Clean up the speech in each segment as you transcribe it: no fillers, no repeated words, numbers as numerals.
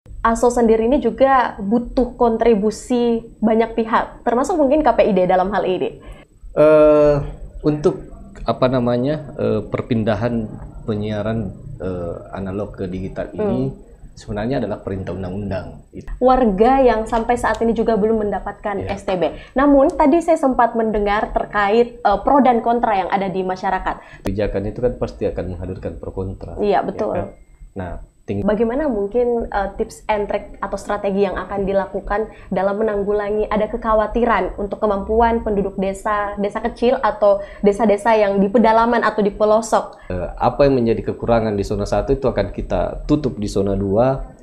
ASO sendiri ini juga butuh kontribusi banyak pihak, termasuk mungkin KPID dalam hal ini. Untuk perpindahan penyiaran analog ke digital ini sebenarnya adalah perintah undang-undang. Warga yang sampai saat ini juga belum mendapatkan STB. Namun tadi saya sempat mendengar terkait pro dan kontra yang ada di masyarakat. Kebijakan itu kan pasti akan menghadirkan pro kontra. Iya, betul. Ya kan? Nah, bagaimana mungkin tips and trick atau strategi yang akan dilakukan dalam menanggulangi ada kekhawatiran untuk kemampuan penduduk desa kecil atau desa-desa yang di pedalaman atau di pelosok? Apa yang menjadi kekurangan di zona 1 itu akan kita tutup di zona 2.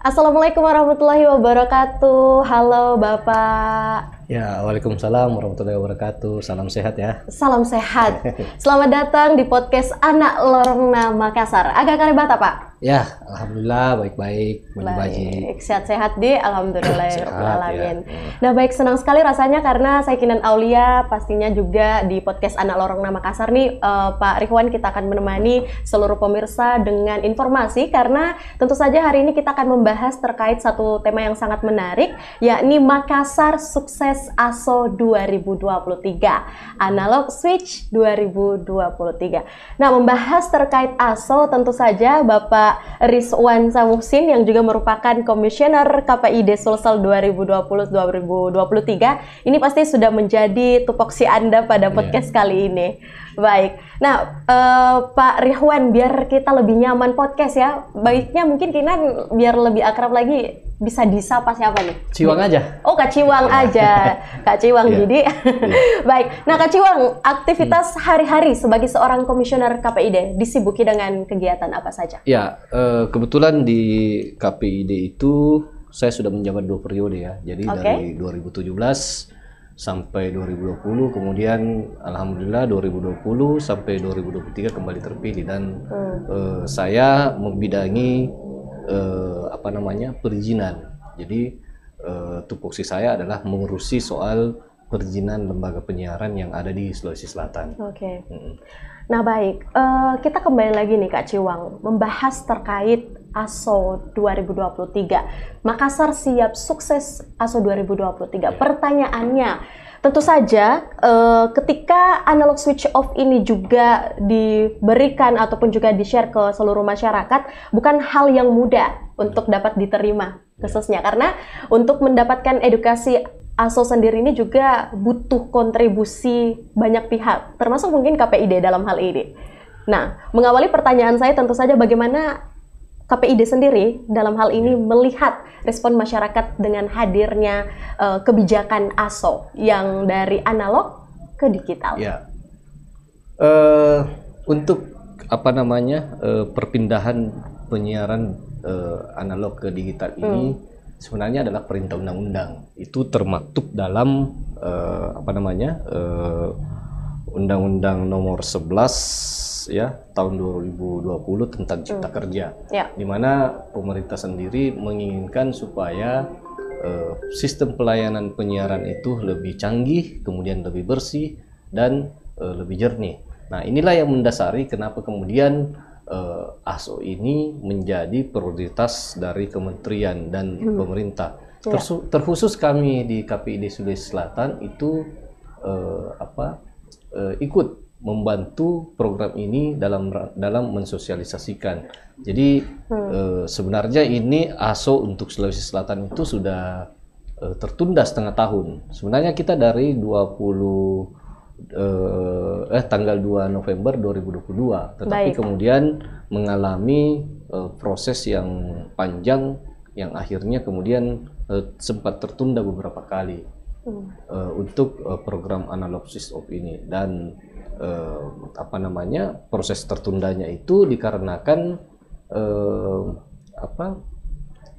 Assalamualaikum warahmatullahi wabarakatuh. Halo Bapak. Ya, waalaikumsalam warahmatullahi wabarakatuh. Salam sehat ya. Salam sehat. Selamat datang di podcast Anak Lorongna Makassar. Agak kali bata Pak? Ya, alhamdulillah baik-baik. Baik, sehat-sehat di alhamdulillah. Sehat, alamin. ya. Nah, baik, senang sekali rasanya karena saya Kinan Aulia pastinya juga di podcast Anak Lorongna Makassar nih Pak Rihwan, kita akan menemani seluruh pemirsa dengan informasi karena tentu saja hari ini kita akan membahas terkait satu tema yang sangat menarik, yakni Makassar Sukses ASO 2023, Analog Switch 2023. Nah, membahas terkait ASO tentu saja Bapak Rizwan Samuhsin yang juga merupakan Komisioner KPID Sulsel 2020-2023 ini pasti sudah menjadi tupoksi Anda pada podcast kali ini. Baik, nah Pak Rihwan, biar kita lebih nyaman podcast ya, baiknya mungkin kita biar lebih akrab lagi bisa disapa siapa nih? Ciwang aja. Oh, Kak Ciwang aja. Kak Ciwang, jadi. Baik, nah Kak Ciwang, aktivitas hari-hari sebagai seorang komisioner KPID disibuki dengan kegiatan apa saja? Ya, kebetulan di KPID itu saya sudah menjabat 2 periode ya. Jadi dari 2017 sampai 2020, kemudian alhamdulillah 2020 sampai 2023 kembali terpilih dan saya membidangi perizinan. Jadi tupoksi saya adalah mengurusi soal perizinan lembaga penyiaran yang ada di Sulawesi Selatan. Oke. Nah baik, kita kembali lagi nih Kak Ciwang, membahas terkait ASO 2023. Makassar siap sukses ASO 2023. Pertanyaannya, tentu saja ketika analog switch off ini juga diberikan ataupun juga di-share ke seluruh masyarakat, bukan hal yang mudah untuk dapat diterima khususnya karena untuk mendapatkan edukasi ASO sendiri ini juga butuh kontribusi banyak pihak, termasuk mungkin KPID dalam hal ini. Nah, mengawali pertanyaan saya tentu saja bagaimana KPID sendiri dalam hal ini melihat respon masyarakat dengan hadirnya kebijakan ASO yang dari analog ke digital. Ya, untuk perpindahan penyiaran analog ke digital ini sebenarnya adalah perintah undang-undang. Itu termaktub dalam Undang-Undang Nomor 11 ya tahun 2020 tentang Cipta Kerja, di mana pemerintah sendiri menginginkan supaya sistem pelayanan penyiaran itu lebih canggih, kemudian lebih bersih dan lebih jernih. Nah, inilah yang mendasari kenapa kemudian ASO ini menjadi prioritas dari kementerian dan pemerintah. Terkhusus kami di KPID Sulawesi Selatan itu ikut membantu program ini dalam mensosialisasikan. Jadi sebenarnya ini ASO untuk Sulawesi Selatan itu sudah tertunda setengah tahun. Sebenarnya kita dari tanggal 2 November 2022, tetapi kemudian mengalami proses yang panjang yang akhirnya kemudian sempat tertunda beberapa kali untuk program analog switch off ini. Dan proses tertundanya itu dikarenakan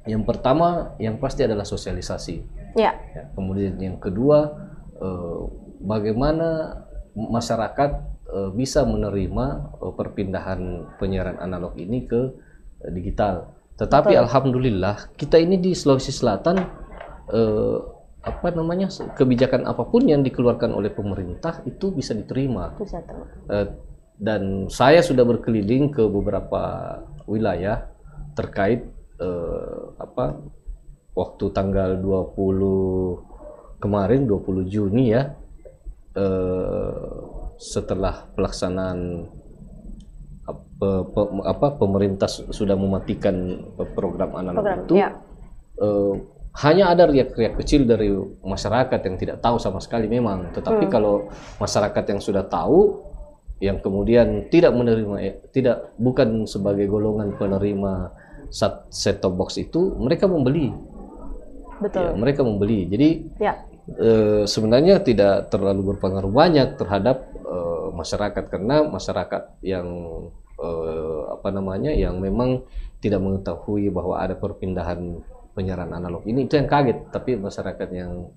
yang pertama yang pasti adalah sosialisasi. Ya, kemudian yang kedua bagaimana masyarakat bisa menerima perpindahan penyiaran analog ini ke digital. Tetapi alhamdulillah kita ini di Sulawesi Selatan apa namanya, kebijakan apapun yang dikeluarkan oleh pemerintah itu bisa diterima. Dan saya sudah berkeliling ke beberapa wilayah terkait waktu tanggal 20 kemarin 20 Juni ya, setelah pelaksanaan pemerintah sudah mematikan program analog itu, hanya ada riak-riak kecil dari masyarakat yang tidak tahu sama sekali memang. Tetapi kalau masyarakat yang sudah tahu, yang kemudian tidak menerima, bukan sebagai golongan penerima set-top box itu, mereka membeli. Betul. Ya, mereka membeli. Jadi sebenarnya tidak terlalu berpengaruh banyak terhadap masyarakat, karena masyarakat yang yang memang tidak mengetahui bahwa ada perpindahan penyiaran analog ini, itu yang kaget. Tapi masyarakat yang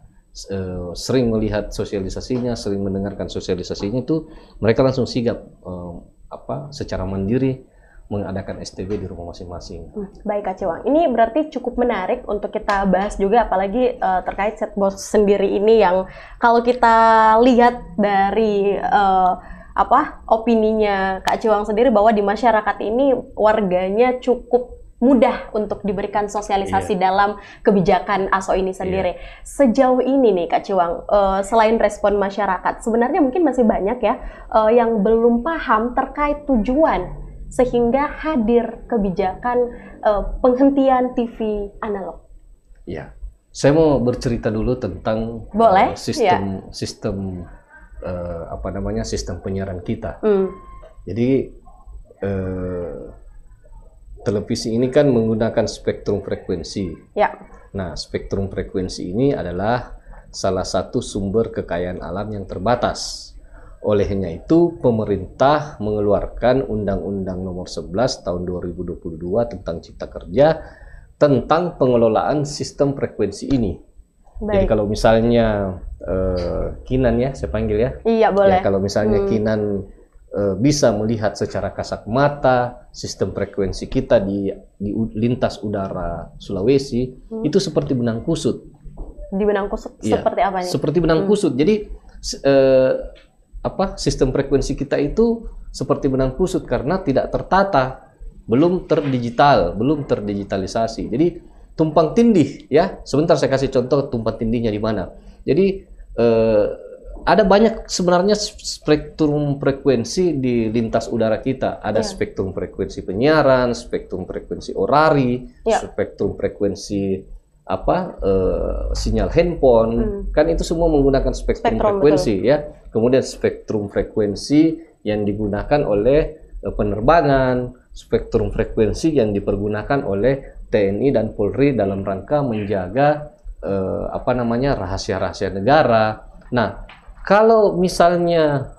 sering melihat sosialisasinya, sering mendengarkan sosialisasinya, itu mereka langsung sigap secara mandiri mengadakan STB di rumah masing-masing. Baik Kak Ciwang, ini berarti cukup menarik untuk kita bahas juga, apalagi terkait set box sendiri ini yang kalau kita lihat dari opininya Kak Ciwang sendiri, bahwa di masyarakat ini warganya cukup mudah untuk diberikan sosialisasi dalam kebijakan ASO ini sendiri. Sejauh ini nih Kak Ciwang, selain respon masyarakat, sebenarnya mungkin masih banyak ya yang belum paham terkait tujuan sehingga hadir kebijakan penghentian TV analog. Ya, saya mau bercerita dulu tentang sistem sistem penyiaran kita. Jadi televisi ini kan menggunakan spektrum frekuensi. Nah, spektrum frekuensi ini adalah salah satu sumber kekayaan alam yang terbatas. Olehnya itu, pemerintah mengeluarkan Undang-Undang Nomor 11 Tahun 2022 tentang Cipta Kerja tentang pengelolaan sistem frekuensi ini. Jadi kalau misalnya Kinan ya, saya panggil ya. Iya, boleh. Ya, kalau misalnya Kinan bisa melihat secara kasat mata sistem frekuensi kita di lintas udara Sulawesi, itu seperti benang kusut. Di benang kusut seperti apa nih? Seperti benang kusut. Jadi sistem frekuensi kita itu seperti benang kusut karena tidak tertata, belum terdigitalisasi. Jadi tumpang tindih ya. Sebentar saya kasih contoh tumpang tindihnya di mana. Jadi ada banyak sebenarnya spektrum frekuensi di lintas udara kita. Ada spektrum frekuensi penyiaran, spektrum frekuensi orari, spektrum frekuensi sinyal handphone. Kan itu semua menggunakan spektrum frekuensi ya. Kemudian spektrum frekuensi yang digunakan oleh penerbangan, spektrum frekuensi yang dipergunakan oleh TNI dan Polri dalam rangka menjaga rahasia-rahasia negara. Nah, kalau misalnya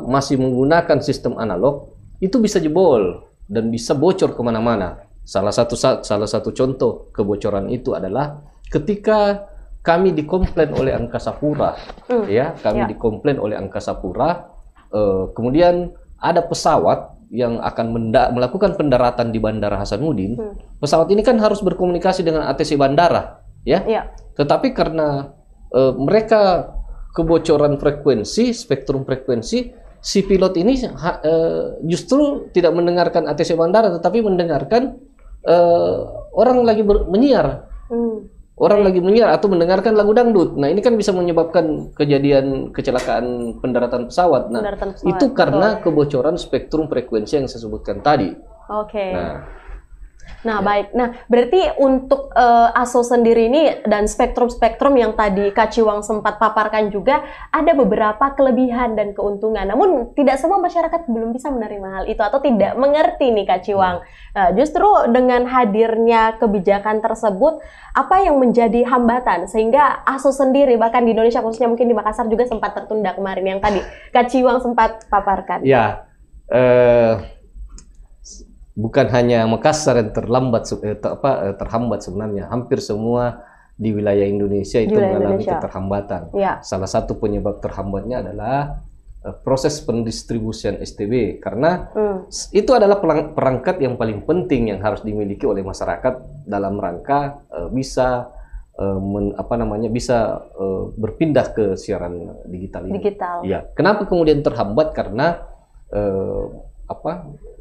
masih menggunakan sistem analog, itu bisa jebol dan bisa bocor kemana-mana. Salah satu contoh kebocoran itu adalah ketika kami dikomplain oleh Angkasa Pura, dikomplain oleh Angkasa Pura, kemudian ada pesawat yang akan melakukan pendaratan di Bandara Hasanuddin. Pesawat ini kan harus berkomunikasi dengan ATC bandara, Tetapi karena mereka kebocoran frekuensi, spektrum frekuensi, si pilot ini justru tidak mendengarkan ATC bandara, tetapi mendengarkan orang lagi menyiar. Orang lagi menyiar atau mendengarkan lagu dangdut. Nah, ini kan bisa menyebabkan kecelakaan pendaratan pesawat. Nah, itu karena kebocoran spektrum frekuensi yang saya sebutkan tadi. Nah, baik. Nah, berarti untuk ASO sendiri ini dan spektrum-spektrum yang tadi Kak Ciwang sempat paparkan juga ada beberapa kelebihan dan keuntungan. Namun tidak semua masyarakat belum bisa menerima hal itu atau tidak mengerti nih Kak Ciwang. Justru dengan hadirnya kebijakan tersebut, apa yang menjadi hambatan sehingga ASO sendiri bahkan di Indonesia khususnya mungkin di Makassar juga sempat tertunda kemarin yang tadi Kak Ciwang sempat paparkan. Ya. Bukan hanya Makassar yang terhambat sebenarnya, hampir semua di wilayah Indonesia itu mengalami keterhambatan. Salah satu penyebab terhambatnya adalah proses pendistribusian STB, karena itu adalah perangkat yang paling penting yang harus dimiliki oleh masyarakat dalam rangka bisa bisa berpindah ke siaran digital ini. Ya, kenapa kemudian terhambat? Karena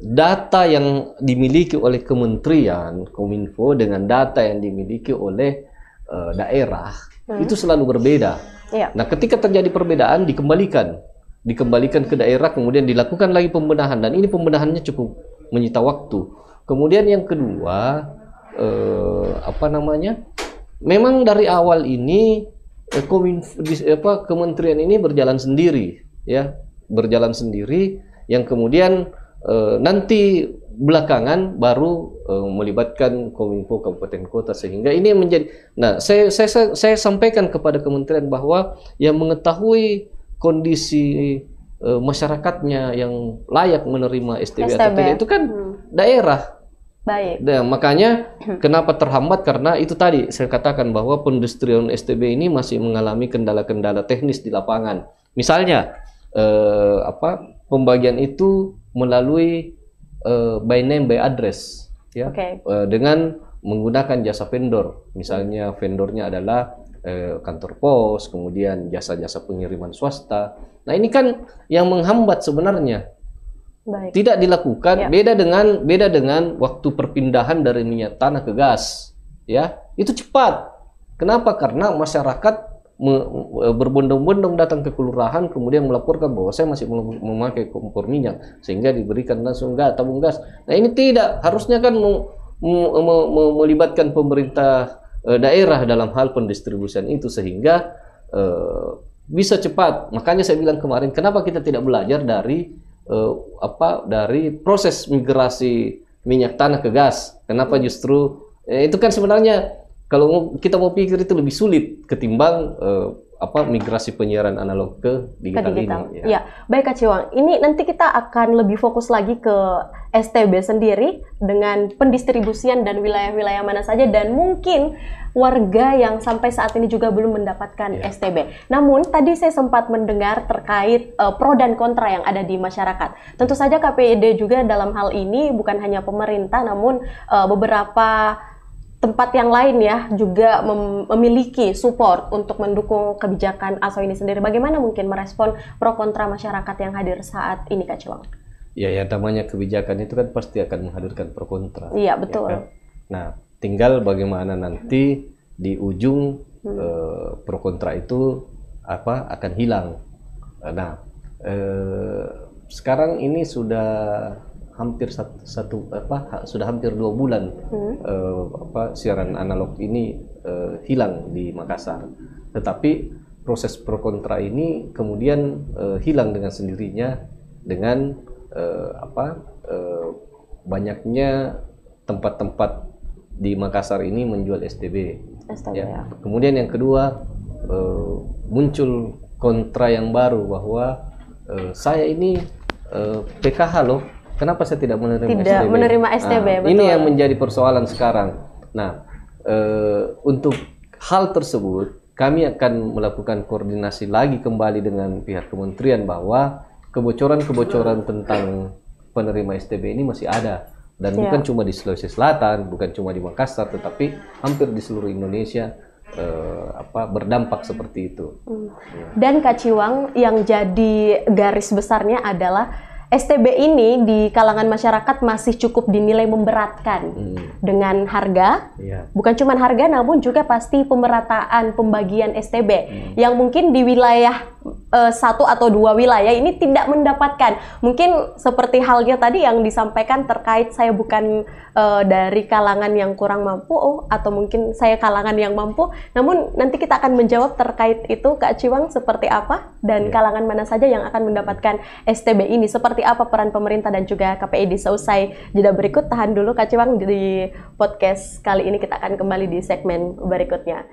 data yang dimiliki oleh Kementerian Kominfo dengan data yang dimiliki oleh daerah itu selalu berbeda. Nah, ketika terjadi perbedaan dikembalikan ke daerah, kemudian dilakukan lagi pembenahan, dan ini pembenahannya cukup menyita waktu. Kemudian yang kedua, memang dari awal ini kementerian ini berjalan sendiri, yang kemudian nanti belakangan baru melibatkan Kominfo kabupaten kota, sehingga ini menjadi. Nah, saya sampaikan kepada kementerian bahwa yang mengetahui kondisi masyarakatnya yang layak menerima STB atau tidak itu kan daerah. Baik. Nah, makanya kenapa terhambat, karena itu tadi saya katakan bahwa pendistribusian STB ini masih mengalami kendala-kendala teknis di lapangan. Misalnya pembagian itu melalui by name by address, dengan menggunakan jasa vendor. Misalnya vendornya adalah kantor pos, kemudian jasa-jasa pengiriman swasta. Nah, ini kan yang menghambat sebenarnya. Baik. Tidak dilakukan. Beda dengan waktu perpindahan dari minyak tanah ke gas, itu cepat. Kenapa? Karena masyarakat berbondong-bondong datang ke kelurahan, kemudian melaporkan bahwa saya masih memakai kompor minyak, sehingga diberikan langsung tabung gas. Nah, ini tidak, harusnya kan melibatkan pemerintah daerah dalam hal pendistribusian itu, sehingga bisa cepat. Makanya saya bilang kemarin, kenapa kita tidak belajar dari proses migrasi minyak tanah ke gas? Kenapa justru itu kan sebenarnya kalau kita mau pikir itu lebih sulit ketimbang migrasi penyiaran analog ke digital ini. Ya, baik Kak Ciwang. Ini nanti kita akan lebih fokus lagi ke STB sendiri dengan pendistribusian dan wilayah-wilayah mana saja, dan mungkin warga yang sampai saat ini juga belum mendapatkan STB. Namun tadi saya sempat mendengar terkait pro dan kontra yang ada di masyarakat. Tentu saja KPID juga dalam hal ini bukan hanya pemerintah, namun beberapa tempat yang lain juga memiliki support untuk mendukung kebijakan ASO ini sendiri. Bagaimana mungkin merespon pro kontra masyarakat yang hadir saat ini, Kak Ciwang? Ya, namanya kebijakan itu kan pasti akan menghadirkan pro kontra. Iya, betul. Ya kan? Nah, tinggal bagaimana nanti di ujung pro kontra itu akan hilang. Nah, sekarang ini sudah hampir sudah hampir 2 bulan siaran analog ini hilang di Makassar. Tetapi proses pro kontra ini kemudian hilang dengan sendirinya dengan banyaknya tempat-tempat di Makassar ini menjual STB. Ya. Kemudian yang kedua, muncul kontra yang baru bahwa saya ini PKH loh. Kenapa saya tidak menerima STB? Betul. Ini yang menjadi persoalan sekarang. Nah, untuk hal tersebut kami akan melakukan koordinasi lagi kembali dengan pihak kementerian bahwa kebocoran-kebocoran tentang penerima STB ini masih ada, dan bukan cuma di Sulawesi Selatan, bukan cuma di Makassar, tetapi hampir di seluruh Indonesia berdampak seperti itu. Dan Kak Ciwang, yang jadi garis besarnya adalah STB ini di kalangan masyarakat masih cukup dinilai memberatkan dengan harga, bukan cuma harga, namun juga pasti pemerataan pembagian STB yang mungkin di wilayah 1 atau 2 wilayah ini tidak mendapatkan. Mungkin seperti halnya tadi yang disampaikan terkait saya bukan dari kalangan yang kurang mampu, atau mungkin saya kalangan yang mampu. Namun nanti kita akan menjawab terkait itu, Kak Ciwang, seperti apa dan kalangan mana saja yang akan mendapatkan STB ini, seperti apa peran pemerintah dan juga KPID. Seusai jeda berikut, tahan dulu Kak Ciwang di podcast kali ini, kita akan kembali di segmen berikutnya.